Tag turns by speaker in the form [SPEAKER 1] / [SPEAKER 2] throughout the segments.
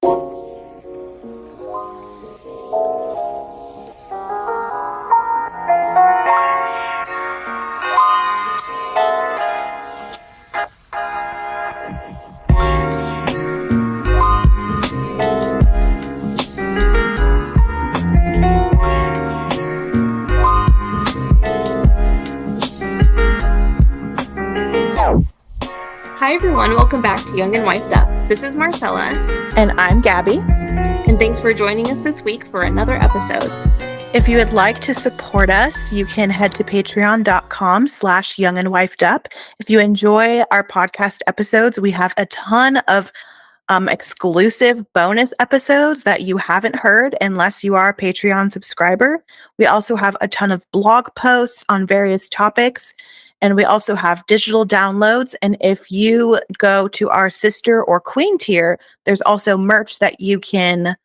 [SPEAKER 1] Hi everyone, welcome back to Young and Wifed Up. This is Marcella.
[SPEAKER 2] And I'm Gabby.
[SPEAKER 1] And thanks for joining us this week for another episode.
[SPEAKER 2] If you would like to support us, you can head to patreon.com/youngandwifedup. If you enjoy our podcast episodes, we have a ton of exclusive bonus episodes that you haven't heard unless you are a Patreon subscriber. We also have a ton of blog posts on various topics. And we also have digital downloads. And if you go to our sister or queen tier, there's also merch that you can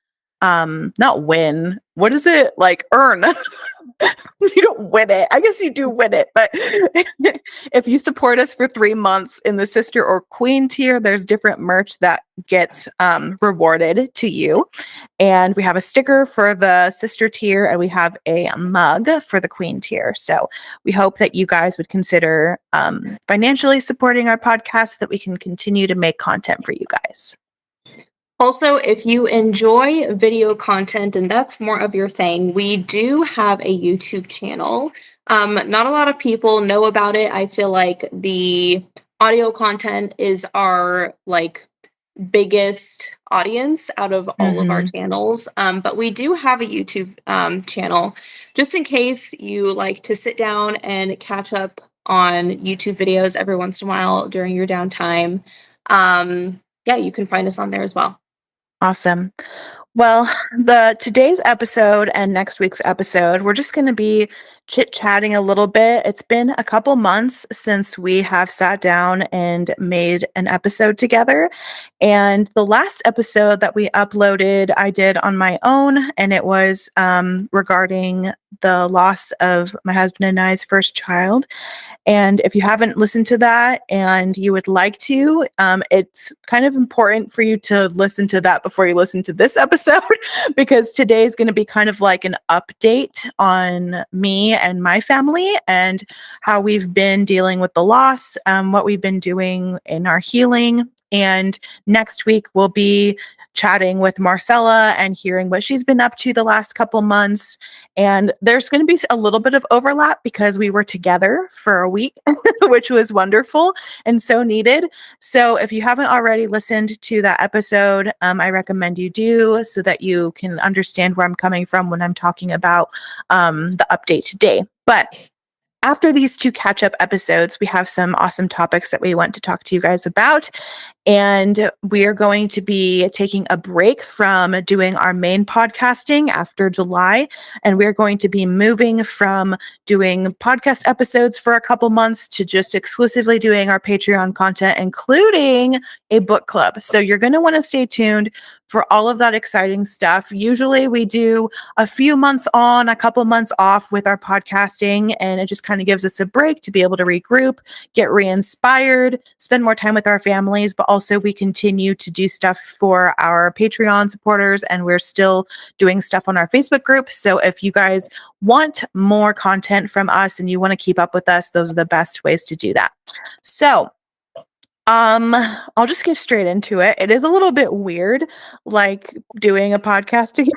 [SPEAKER 2] not win. What is it? Like earn. You don't win it. I guess you do win it. But if you support us for 3 months in the sister or queen tier, there's different merch that gets rewarded to you. And we have a sticker for the sister tier and we have a mug for the queen tier. So we hope that you guys would consider financially supporting our podcast so that we can continue to make content for you guys.
[SPEAKER 1] Also, if you enjoy video content and that's more of your thing, we do have a YouTube channel. Not a lot of people know about it. I feel like the audio content is our biggest audience out of all of our channels. But we do have a YouTube channel just in case you like to sit down and catch up on YouTube videos every once in a while during your downtime. You can find us on there as well.
[SPEAKER 2] Awesome. Well, today's episode and next week's episode, we're just going to be chit-chatting a little bit. It's been a couple months since we have sat down and made an episode together. And the last episode that we uploaded, I did on my own, and it was regarding the loss of my husband and I's first child. And if you haven't listened to that and you would like to, it's kind of important for you to listen to that before you listen to this episode, because today is going to be kind of like an update on me and my family and how we've been dealing with the loss, what we've been doing in our healing. And next week we'll be chatting with Marcella and hearing what she's been up to the last couple months. And there's going to be a little bit of overlap because we were together for a week, which was wonderful and so needed. So if you haven't already listened to that episode, I recommend you do so that you can understand where I'm coming from when I'm talking about the update today. But after these 2 catch-up episodes, we have some awesome topics that we want to talk to you guys about. And we are going to be taking a break from doing our main podcasting after July. And we're going to be moving from doing podcast episodes for a couple months to just exclusively doing our Patreon content, including a book club. So you're going to want to stay tuned for all of that exciting stuff. Usually we do a few months on, a couple months off with our podcasting, and it just kind of gives us a break to be able to regroup, get re-inspired, spend more time with our families, but also we continue to do stuff for our Patreon supporters, and we're still doing stuff on our Facebook group. So if you guys want more content from us and you want to keep up with us, those are the best ways to do that. So I'll just get straight into it. It is a little bit weird, like doing a podcast again.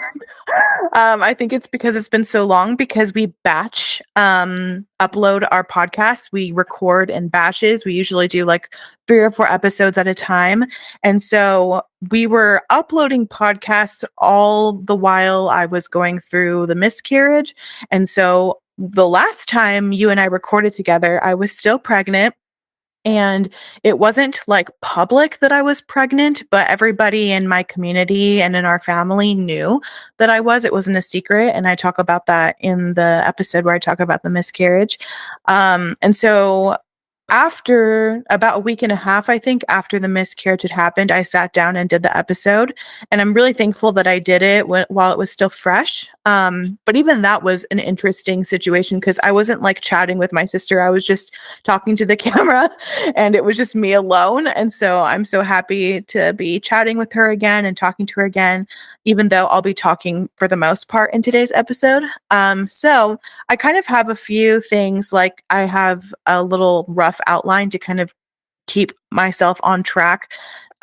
[SPEAKER 2] I think it's because it's been so long because we batch upload our podcast. We record in batches. We usually do like 3 or 4 episodes at a time. And so we were uploading podcasts all the while I was going through the miscarriage. And so the last time you and I recorded together, I was still pregnant. And it wasn't like public that I was pregnant, but everybody in my community and in our family knew that I was. It wasn't a secret. And I talk about that in the episode where I talk about the miscarriage. And so after about a week and a half, I think, after the miscarriage had happened, I sat down and did the episode. And I'm really thankful that I did it while it was still fresh. But even that was an interesting situation because I wasn't like chatting with my sister. I was just talking to the camera and it was just me alone. And so I'm so happy to be chatting with her again and talking to her again, even though I'll be talking for the most part in today's episode. So I kind of have a few things, like I have a little rough outline to kind of keep myself on track.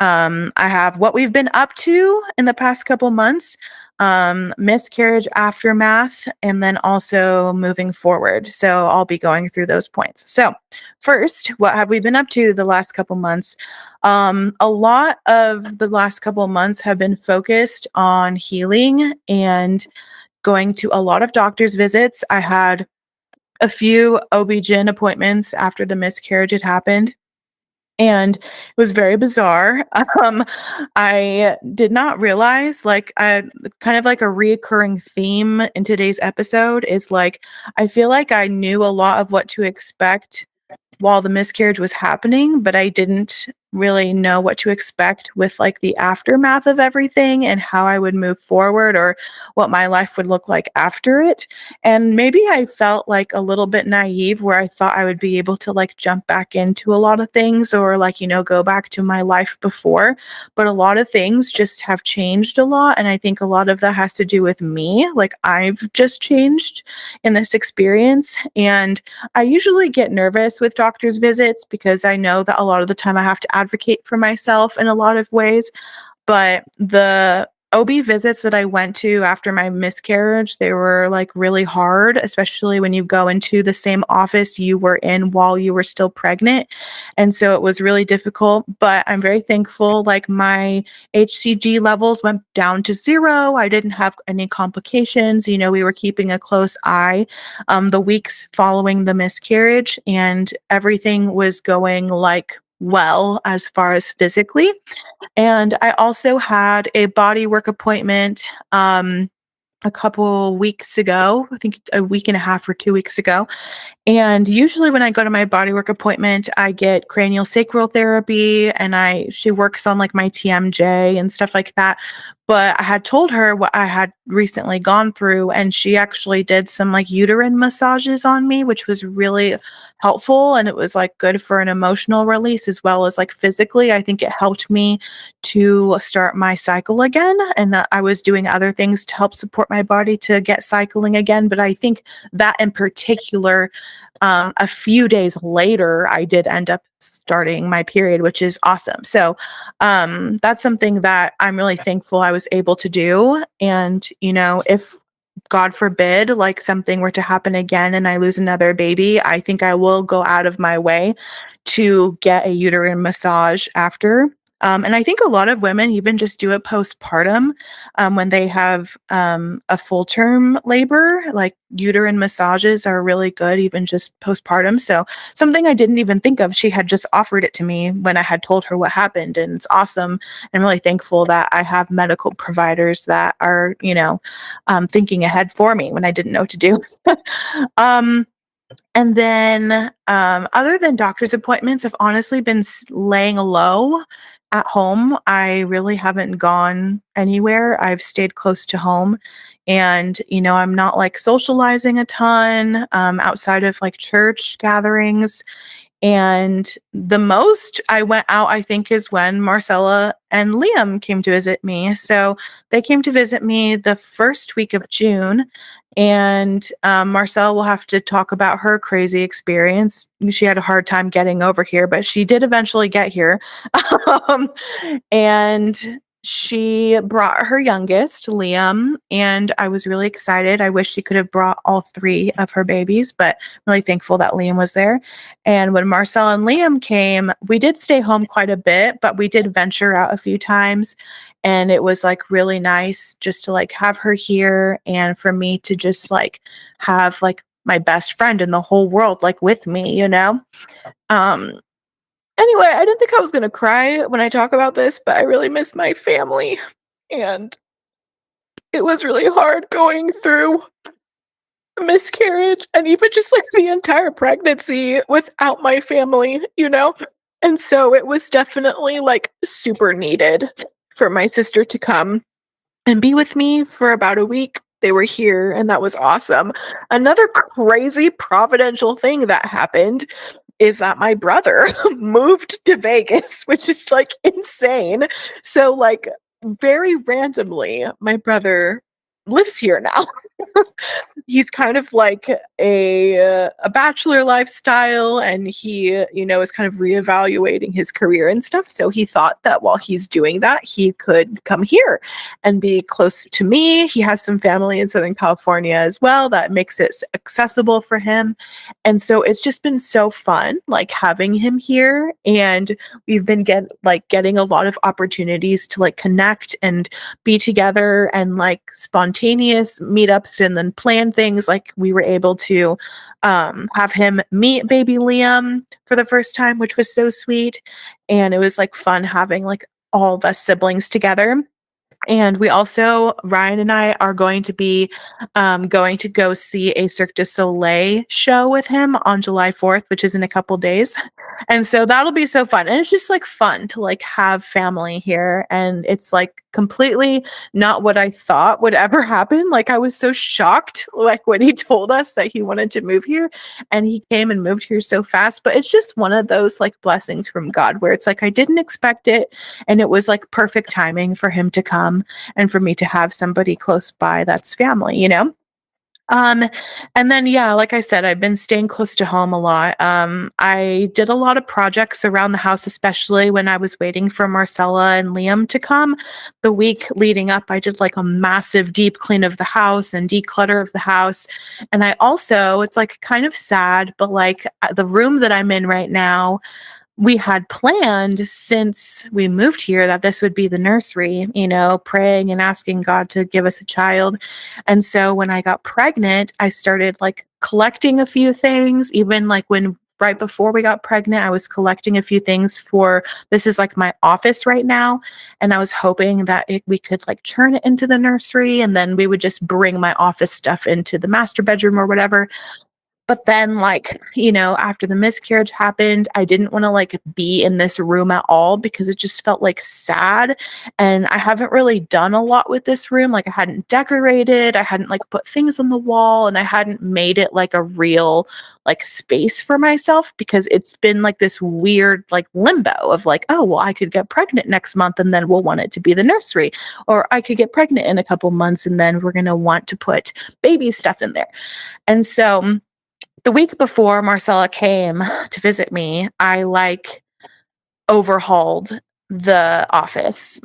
[SPEAKER 2] I have what we've been up to in the past couple months, miscarriage aftermath, and then also moving forward. So I'll be going through those points. So, first, what have we been up to the last couple months? A lot of the last couple months have been focused on healing and going to a lot of doctor's visits. I had a few OB-GYN appointments after the miscarriage had happened, and it was very bizarre. I did not realize, like, kind of like a reoccurring theme in today's episode is like, I feel like I knew a lot of what to expect while the miscarriage was happening, but I didn't really know what to expect with like the aftermath of everything and how I would move forward or what my life would look like after it. And maybe I felt like a little bit naive where I thought I would be able to like jump back into a lot of things or like, go back to my life before. But a lot of things just have changed a lot. And I think a lot of that has to do with me. Like I've just changed in this experience. And I usually get nervous with doctor's visits because I know that a lot of the time I have to advocate for myself in a lot of ways. But the OB visits that I went to after my miscarriage, they were like really hard, especially when you go into the same office you were in while you were still pregnant. And so it was really difficult, but I'm very thankful. Like my HCG levels went down to 0. I didn't have any complications. We were keeping a close eye the weeks following the miscarriage, and everything was going like well as far as physically. And I also had a body work appointment a couple weeks ago, I think a week and a half or 2 weeks ago. And usually when I go to my bodywork appointment, I get cranial sacral therapy and she works on like my TMJ and stuff like that. But I had told her what I had recently gone through, and she actually did some like uterine massages on me, which was really helpful. And it was like good for an emotional release as well as like physically. I think it helped me to start my cycle again. And I was doing other things to help support my body to get cycling again. But I think that in particular, a few days later, I did end up starting my period, which is awesome. So that's something that I'm really thankful I was able to do. And, if God forbid, like something were to happen again and I lose another baby, I think I will go out of my way to get a uterine massage after. And I think a lot of women even just do it postpartum when they have a full term labor. Like uterine massages are really good, even just postpartum. So, something I didn't even think of, she had just offered it to me when I had told her what happened. And it's awesome. I'm really thankful that I have medical providers that are, thinking ahead for me when I didn't know what to do. um, and then, other than doctor's appointments, I've honestly been laying low at home. I really haven't gone anywhere. I've stayed close to home. And, I'm not like socializing a ton outside of like church gatherings. And the most I went out, I think, is when Marcella and Liam came to visit me. So they came to visit me the first week of June. And Marcella will have to talk about her crazy experience. She had a hard time getting over here, but she did eventually get here. um, and she brought her youngest, Liam, and I was really excited. I wish she could have brought all 3 of her babies, but I'm really thankful that Liam was there. And when Marcel and Liam came, we did stay home quite a bit, but we did venture out a few times. And it was like really nice just to like have her here and for me to just like have like my best friend in the whole world like with me. Um Anyway, I didn't think I was gonna cry when I talk about this, but I really miss my family, and it was really hard going through miscarriage and even just like the entire pregnancy without my family, you know? And so it was definitely like super needed for my sister to come and be with me for about a week. They were here and that was awesome. Another crazy providential thing that happened is that my brother moved to Vegas, which is like insane. So, like, very randomly, my brother lives here now. He's kind of like a bachelor lifestyle, and he, is kind of reevaluating his career and stuff. So he thought that while he's doing that, he could come here and be close to me. He has some family in Southern California as well that makes it accessible for him. And so it's just been so fun, like having him here. And we've been getting a lot of opportunities to like connect and be together and like spontaneous meetups and then plan things. Like we were able to have him meet baby Liam for the first time, which was so sweet. And it was like fun having like all of us siblings together. And we also, Ryan and I are going to be going to go see a Cirque du Soleil show with him on July 4th, which is in a couple days. And so that'll be so fun. And it's just like fun to like have family here. And it's like completely not what I thought would ever happen. Like I was so shocked, like when he told us that he wanted to move here and he came and moved here so fast. But it's just one of those like blessings from God where it's like I didn't expect it. And it was like perfect timing for him to come and for me to have somebody close by that's family, you know? Um, and then, yeah, like I said, I've been staying close to home a lot. I did a lot of projects around the house, especially when I was waiting for Marcella and Liam to come. The week leading up, I did like a massive deep clean of the house and declutter of the house. And I also, it's like kind of sad, but like the room that I'm in right now, we had planned since we moved here that this would be the nursery, praying and asking God to give us a child. And so when I got pregnant, I started like collecting a few things, even like when right before we got pregnant, I was collecting a few things for this is like my office right now. And I was hoping that we could like turn it into the nursery and then we would just bring my office stuff into the master bedroom or whatever. But then, like, after the miscarriage happened, I didn't want to like be in this room at all because it just felt like sad. And I haven't really done a lot with this room. Like, I hadn't decorated, I hadn't like put things on the wall, and I hadn't made it like a real like space for myself because it's been like this weird like limbo of like, oh, well, I could get pregnant next month and then we'll want it to be the nursery. Or I could get pregnant in a couple months and then we're going to want to put baby stuff in there. And so, the week before Marcella came to visit me, I like overhauled my office,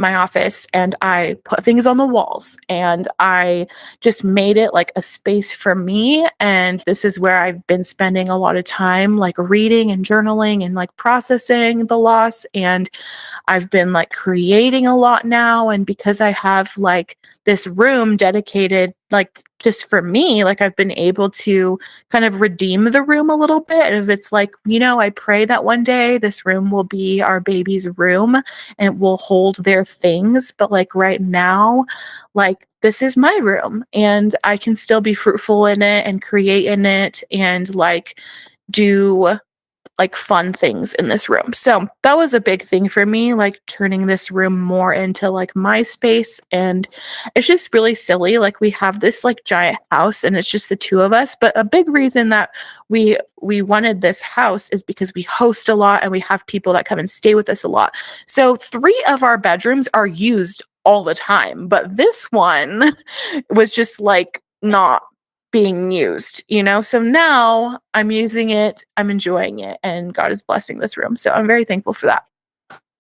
[SPEAKER 2] and I put things on the walls and I just made it like a space for me. And this is where I've been spending a lot of time, like reading and journaling and like processing the loss. And I've been like creating a lot now. And because I have like this room dedicated, like just for me, like I've been able to kind of redeem the room a little bit. If it's like, I pray that one day this room will be our baby's room and will hold their things. But like right now, like this is my room and I can still be fruitful in it and create in it and like do like fun things in this room. So that was a big thing for me, like turning this room more into like my space. And it's just really silly. Like we have this like giant house and it's just the two of us. But a big reason that we wanted this house is because we host a lot and we have people that come and stay with us a lot. So 3 of our bedrooms are used all the time. But this one was just like not being used, So now I'm using it, I'm enjoying it, and God is blessing this room. So I'm very thankful for that.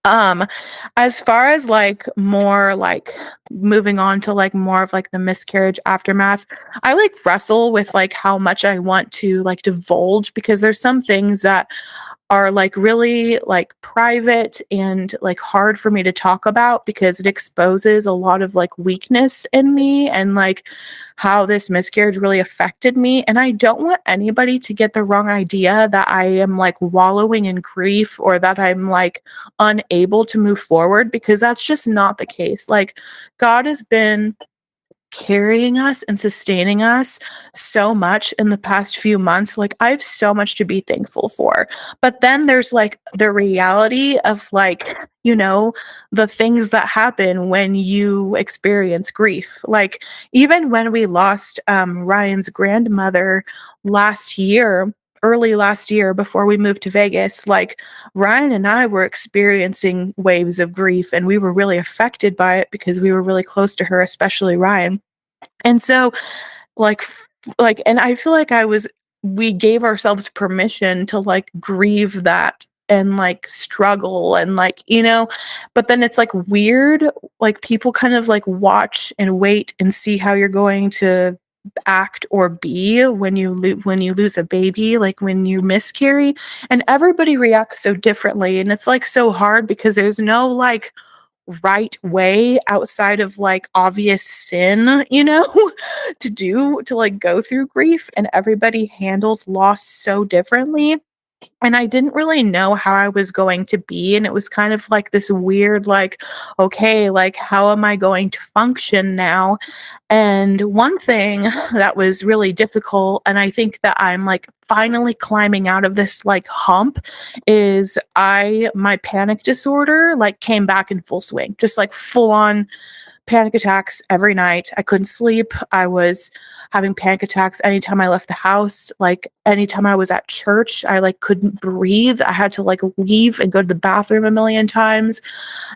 [SPEAKER 2] Um, as far as like more like moving on to like more of like the miscarriage aftermath, I like wrestle with like how much I want to like divulge because there's some things that are like really like private and like hard for me to talk about because it exposes a lot of like weakness in me and like how this miscarriage really affected me. And I don't want anybody to get the wrong idea that I am like wallowing in grief or that I'm like unable to move forward because that's just not the case. Like God has been carrying us and sustaining us so much in the past few months. Like, I have so much to be thankful for. But then there's like the reality of like, the things that happen when you experience grief. Like, even when we lost Ryan's grandmother last year, early last year before we moved to Vegas, like Ryan and I were experiencing waves of grief and we were really affected by it because we were really close to her, especially Ryan. And so like and I feel like we gave ourselves permission to like grieve that and like struggle and like, but then it's like weird, like people kind of like watch and wait and see how you're going to act or be when when you lose a baby, like when you miscarry, and everybody reacts so differently, and it's like so hard because there's no like right way outside of like obvious sin, to like go through grief, and everybody handles loss so differently. And I didn't really know how I was going to be. And it was kind of like this weird, like, okay, like, how am I going to function now? And one thing that was really difficult, and I think that I'm like finally climbing out of this like hump, is my panic disorder like came back in full swing, just like full on panic attacks every night. I couldn't sleep. I was having panic attacks anytime I left the house. Like anytime I was at church, I like couldn't breathe. I had to like leave and go to the bathroom a million times.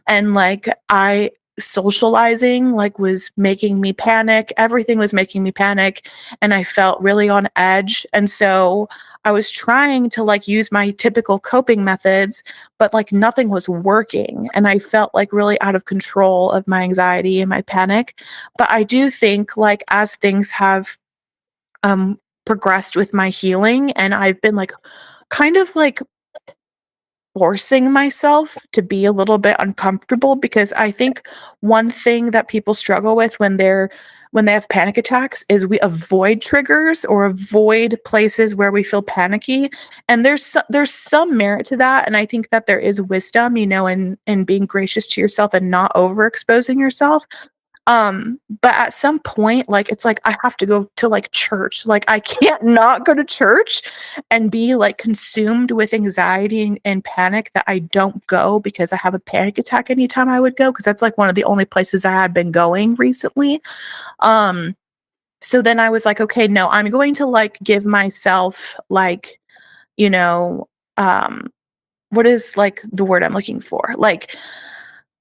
[SPEAKER 2] And like I socializing like was making me panic. Everything was making me panic, and I felt really on edge. And so I was trying to like use my typical coping methods, but like nothing was working. And I felt like really out of control of my anxiety and my panic. But I do think like as things have progressed with my healing, and I've been like kind of like forcing myself to be a little bit uncomfortable, because I think one thing that people struggle with when they have panic attacks is we avoid triggers or avoid places where we feel panicky. And there's some merit to that, and I think that there is wisdom, in being gracious to yourself and not overexposing yourself. But at some point, like, it's like I have to go to like church. Like, I can't not go to church and be like consumed with anxiety and panic that I don't go because I have a panic attack anytime I would go, because that's like one of the only places I had been going recently. Um, so then I was like, okay, no, I'm going to like give myself like, you know, um, what is like the word I'm looking for? Like,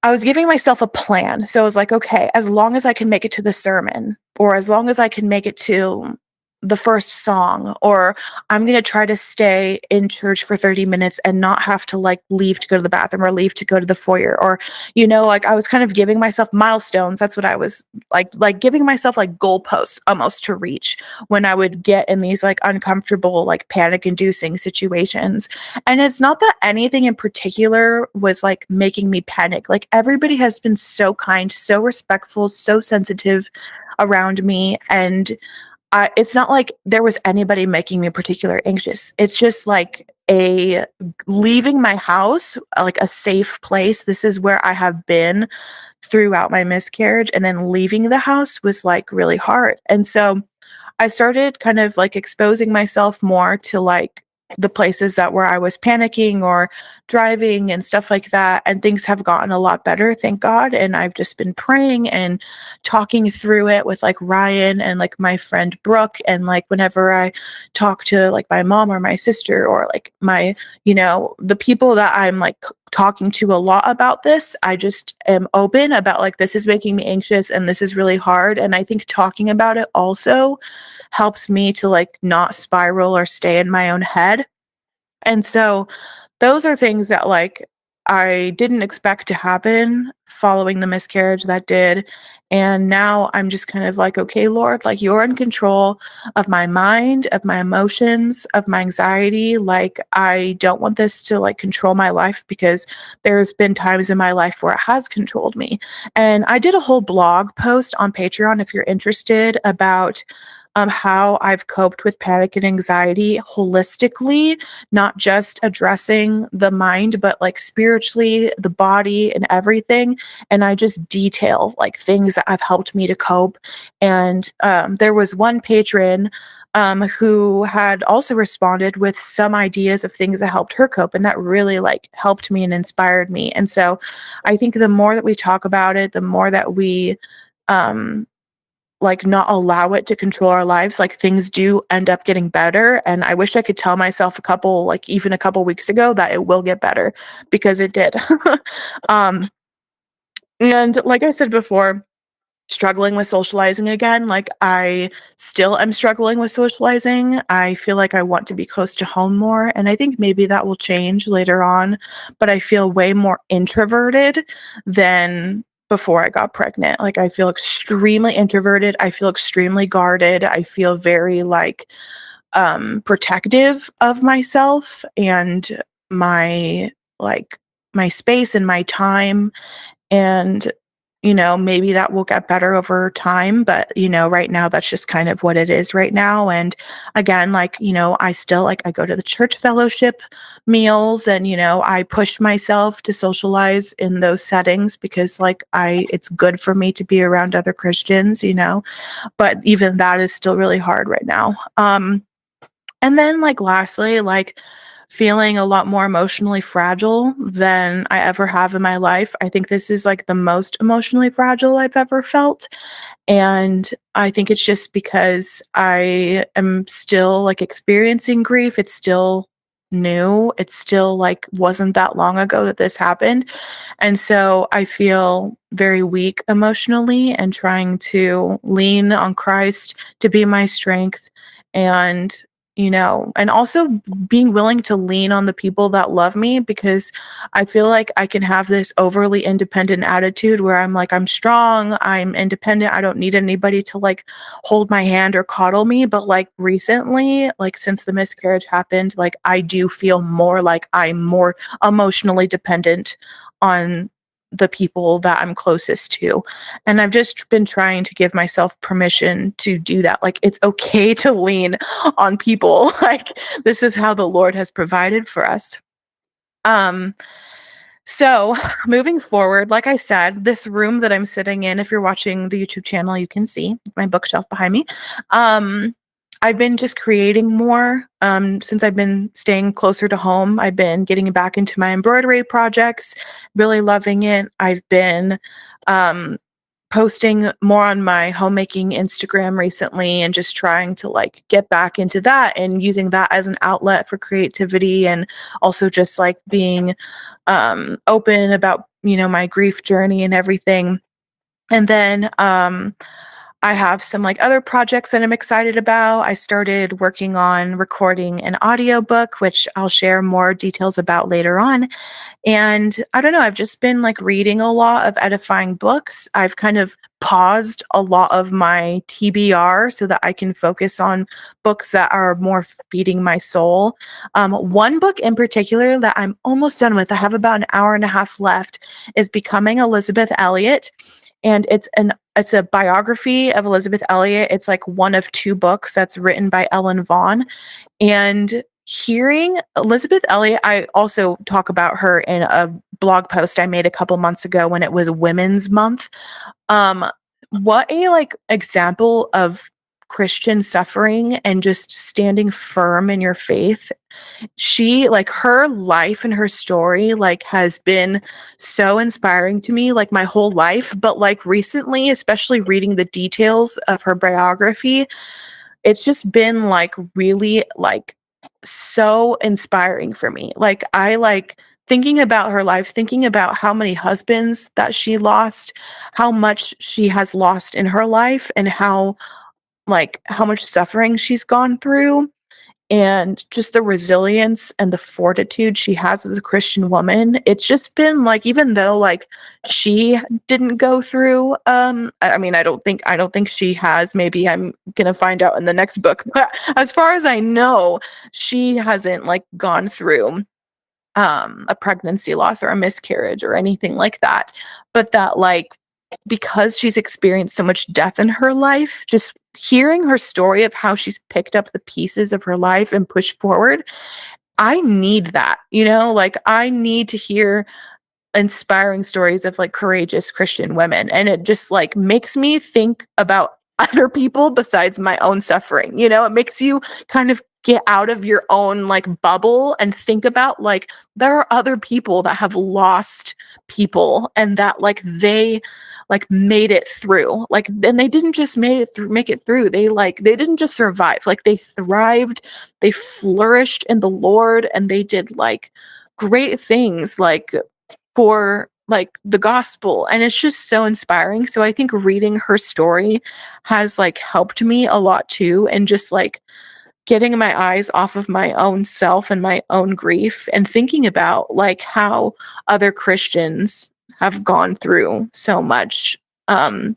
[SPEAKER 2] I was giving myself a plan. So I was like, okay, as long as I can make it to the sermon, or as long as I can make it to the first song, or I'm going to try to stay in church for 30 minutes and not have to like leave to go to the bathroom or leave to go to the foyer, or, like I was kind of giving myself milestones. That's what I was like giving myself like goalposts almost to reach when I would get in these like uncomfortable, like panic inducing situations. And it's not that anything in particular was like making me panic. Like, everybody has been so kind, so respectful, so sensitive around me. And it's not like there was anybody making me particularly anxious. It's just like a leaving my house, like a safe place. This is where I have been throughout my miscarriage. And then leaving the house was like really hard. And so I started kind of like exposing myself more to like the places that where I was panicking or driving and stuff like that. And things have gotten a lot better, thank God. And I've just been praying and talking through it with like Ryan and like my friend Brooke. And like whenever I talk to like my mom or my sister or like my, the people that I'm like talking to a lot about this, I just am open about like, this is making me anxious and this is really hard. And I think talking about it also helps me to like not spiral or stay in my own head. And so those are things that like I didn't expect to happen following the miscarriage that did. And now I'm just kind of like, okay, Lord, like you're in control of my mind, of my emotions, of my anxiety. Like, I don't want this to like control my life, because there's been times in my life where it has controlled me. And I did a whole blog post on Patreon if you're interested about how I've coped with panic and anxiety holistically, not just addressing the mind, but like spiritually, the body, and everything. And I just detail like things that have helped me to cope. And there was one patron who had also responded with some ideas of things that helped her cope, and that really like helped me and inspired me. And so I think the more that we talk about it, the more that we um like not allow it to control our lives, like things do end up getting better. And I wish I could tell myself even a couple weeks ago that it will get better, because it did. um and like I said before, struggling with socializing again. Like, I still am struggling with socializing. I feel like I want to be close to home more, and I think maybe that will change later on, but I feel way more introverted than before I got pregnant. Like, I feel extremely introverted. I feel extremely guarded. I feel very like protective of myself and my like my space and my time. And maybe that will get better over time, but right now that's just kind of what it is right now. And again, like, I still like I go to the church fellowship meals, and I push myself to socialize in those settings because like I it's good for me to be around other Christians, but even that is still really hard right now. And then, like, lastly, like, feeling a lot more emotionally fragile than I ever have in my life. I think this is, like, the most emotionally fragile I've ever felt, and I think it's just because I am still, like, experiencing grief. It's still new. It's still, like, wasn't that long ago that this happened, and so I feel very weak emotionally and trying to lean on Christ to be my strength. And and also being willing to lean on the people that love me, because I feel like I can have this overly independent attitude where I'm like, I'm strong, I'm independent, I don't need anybody to like hold my hand or coddle me. But like recently, like since the miscarriage happened, like I do feel more like I'm more emotionally dependent on the people that I'm closest to. And I've just been trying to give myself permission to do that. Like, it's okay to lean on people. Like, this is how the Lord has provided for us. Um, so moving forward, like I said, this room that I'm sitting in, if you're watching the YouTube channel, you can see my bookshelf behind me. Um, I've been just creating more since I've been staying closer to home. I've been getting back into my embroidery projects, really loving it. I've been um, posting more on my homemaking Instagram recently and just trying to like get back into that and using that as an outlet for creativity, and also just like being open about my grief journey and everything. And then I have some like other projects that I'm excited about. I started working on recording an audiobook, which I'll share more details about later on. And I don't know, I've just been like reading a lot of edifying books. I've kind of paused a lot of my TBR so that I can focus on books that are more feeding my soul. One book in particular that I'm almost done with, I have about an hour and a half left, is Becoming Elizabeth Elliot. And it's a biography of Elizabeth Elliot. It's like one of two books that's written by Ellen Vaughn. And hearing Elizabeth Elliot, I also talk about her in a blog post I made a couple months ago when it was Women's Month. Um, what a like example of Christian suffering and just standing firm in your faith. She like her life and her story like has been so inspiring to me like my whole life, but like recently, especially reading the details of her biography, it's just been like really like so inspiring for me. Like, I like thinking about her life, thinking about how many husbands that she lost, how much she has lost in her life, and how much suffering she's gone through, and just the resilience and the fortitude she has as a Christian woman. It's just been like, even though like she didn't go through I mean, I don't think she has. Maybe I'm gonna find out in the next book. But as far as I know, she hasn't like gone through a pregnancy loss or a miscarriage or anything like that. But that like, because she's experienced so much death in her life, just hearing her story of how she's picked up the pieces of her life and pushed forward, I need that, like I need to hear inspiring stories of like courageous Christian women. And it just like makes me think about other people besides my own suffering. It makes you kind of get out of your own like bubble and think about like there are other people that have lost people and that like they like made it through. Like and they didn't just make it through. They didn't just survive. Like they thrived, they flourished in the Lord and they did like great things like for like the gospel, and it's just so inspiring. So I think reading her story has like helped me a lot too, and just like getting my eyes off of my own self and my own grief and thinking about like how other Christians have gone through so much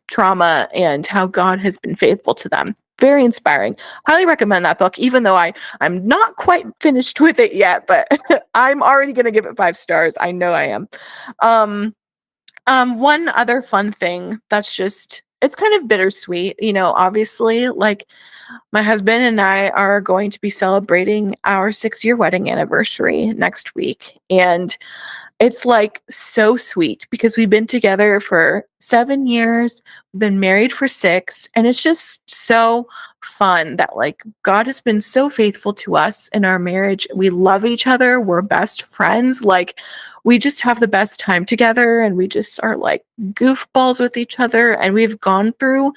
[SPEAKER 2] trauma and how God has been faithful to them. Very inspiring. Highly recommend that book, even though I'm not quite finished with it yet, but I'm already gonna give it 5 stars. I know I am. Um, one other fun thing that's just it's kind of bittersweet, obviously, like my husband and I are going to be celebrating our 6-year wedding anniversary next week. And it's like so sweet because we've been together for 7 years, we've been married for 6, and it's just so fun that like God has been so faithful to us in our marriage. We love each other, we're best friends, like we just have the best time together and we just are like goofballs with each other, and we've gone through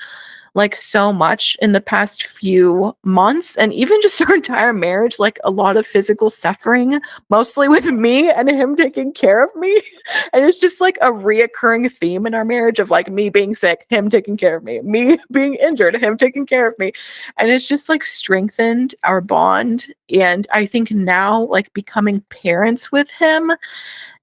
[SPEAKER 2] like so much in the past few months and even just our entire marriage, like a lot of physical suffering, mostly with me and him taking care of me. And it's just like a reoccurring theme in our marriage of like me being sick, him taking care of me being injured, him taking care of me. And it's just like strengthened our bond. And I think now, like becoming parents with him,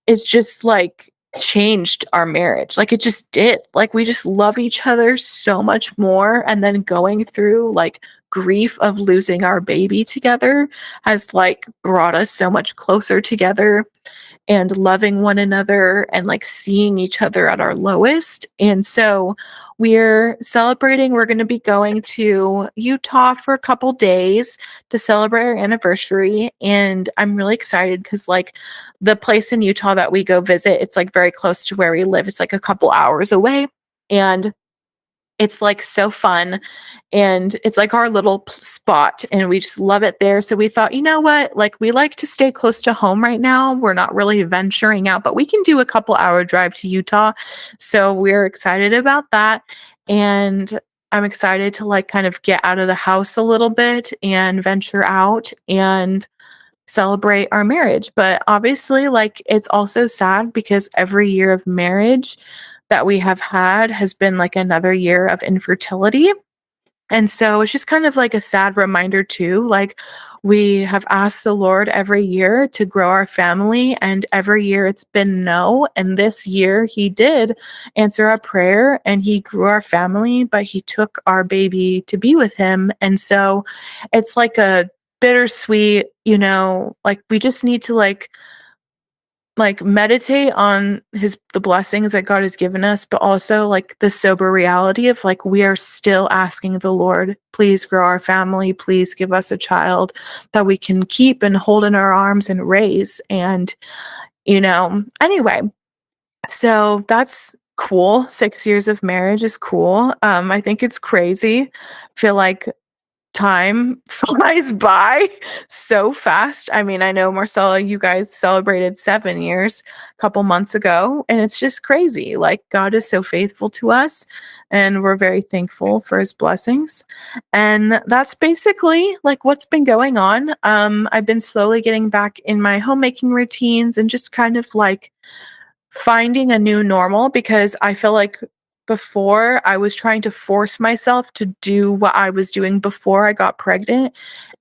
[SPEAKER 2] it's just like changed our marriage. Like it just did. Like we just love each other so much more. And then going through like grief of losing our baby together has like brought us so much closer together and loving one another and like seeing each other at our lowest. And so we're celebrating. We're going to be going to Utah for a couple days to celebrate our anniversary. And I'm really excited because like the place in Utah that we go visit, it's like very close to where we live. It's like a couple hours away. And it's like so fun and it's like our little spot and we just love it there. So we thought, you know what? Like we like to stay close to home right now. We're not really venturing out, but we can do a couple hour drive to Utah. So we're excited about that. And I'm excited to like kind of get out of the house a little bit and venture out and celebrate our marriage. But obviously, like it's also sad because every year of marriage that we have had has been like another year of infertility. And so it's just kind of like a sad reminder too. Like we have asked the Lord every year to grow our family, and every year it's been no. And this year he did answer our prayer and he grew our family, but he took our baby to be with him. And so it's like a bittersweet, like we just need to like meditate on the blessings that God has given us, but also like the sober reality of like we are still asking the Lord, please grow our family, please give us a child that we can keep and hold in our arms and raise. And anyway, so that's cool. 6 years of marriage is cool. I think it's crazy. Feel like time flies by so fast. I mean, I know Marcella, you guys celebrated 7 years a couple months ago, and it's just crazy. Like God is so faithful to us, and we're very thankful for his blessings. And that's basically like what's been going on. I've been slowly getting back in my homemaking routines and just kind of like finding a new normal because I feel like before I was trying to force myself to do what I was doing before I got pregnant.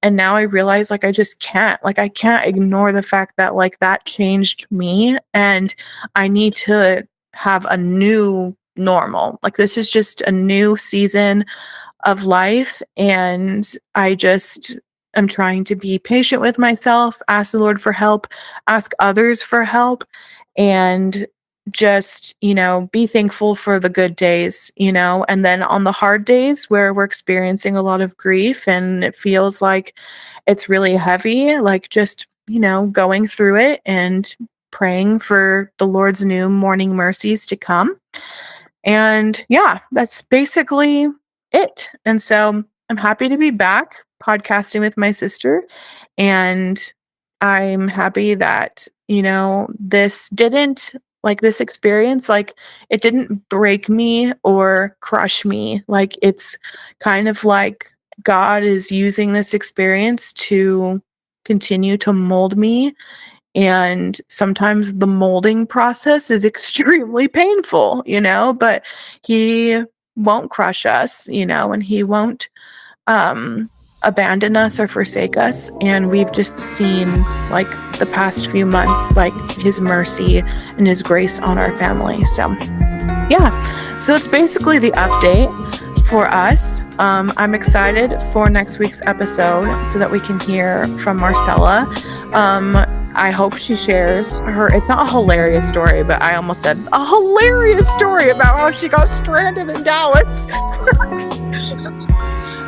[SPEAKER 2] And now I realize like I just can't. Like I can't ignore the fact that like that changed me and I need to have a new normal. Like this is just a new season of life and I just am trying to be patient with myself, ask the Lord for help, ask others for help and just, be thankful for the good days, and then on the hard days where we're experiencing a lot of grief and it feels like it's really heavy, like just, going through it and praying for the Lord's new morning mercies to come. And yeah, that's basically it. And so I'm happy to be back podcasting with my sister. And I'm happy that, this experience, like it didn't break me or crush me. Like it's kind of like God is using this experience to continue to mold me, and sometimes the molding process is extremely painful, but he won't crush us, and he won't um, abandon us or forsake us. And we've just seen, like, the past few months, like his mercy and his grace on our family. So, yeah. So it's basically the update for us. I'm excited for next week's episode so that we can hear from Marcella. I hope she shares it's not a hilarious story, but I almost said a hilarious story about how she got stranded in Dallas.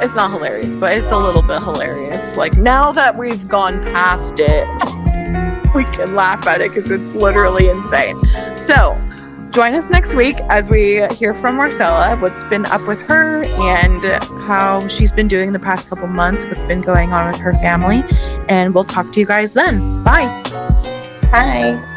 [SPEAKER 2] It's not hilarious, but it's a little bit hilarious. Like, now that we've gone past it, we can laugh at it because it's literally insane. So join us next week as we hear from Marcella, what's been up with her and how she's been doing the past couple months, what's been going on with her family. And we'll talk to you guys then. Bye.
[SPEAKER 1] Bye.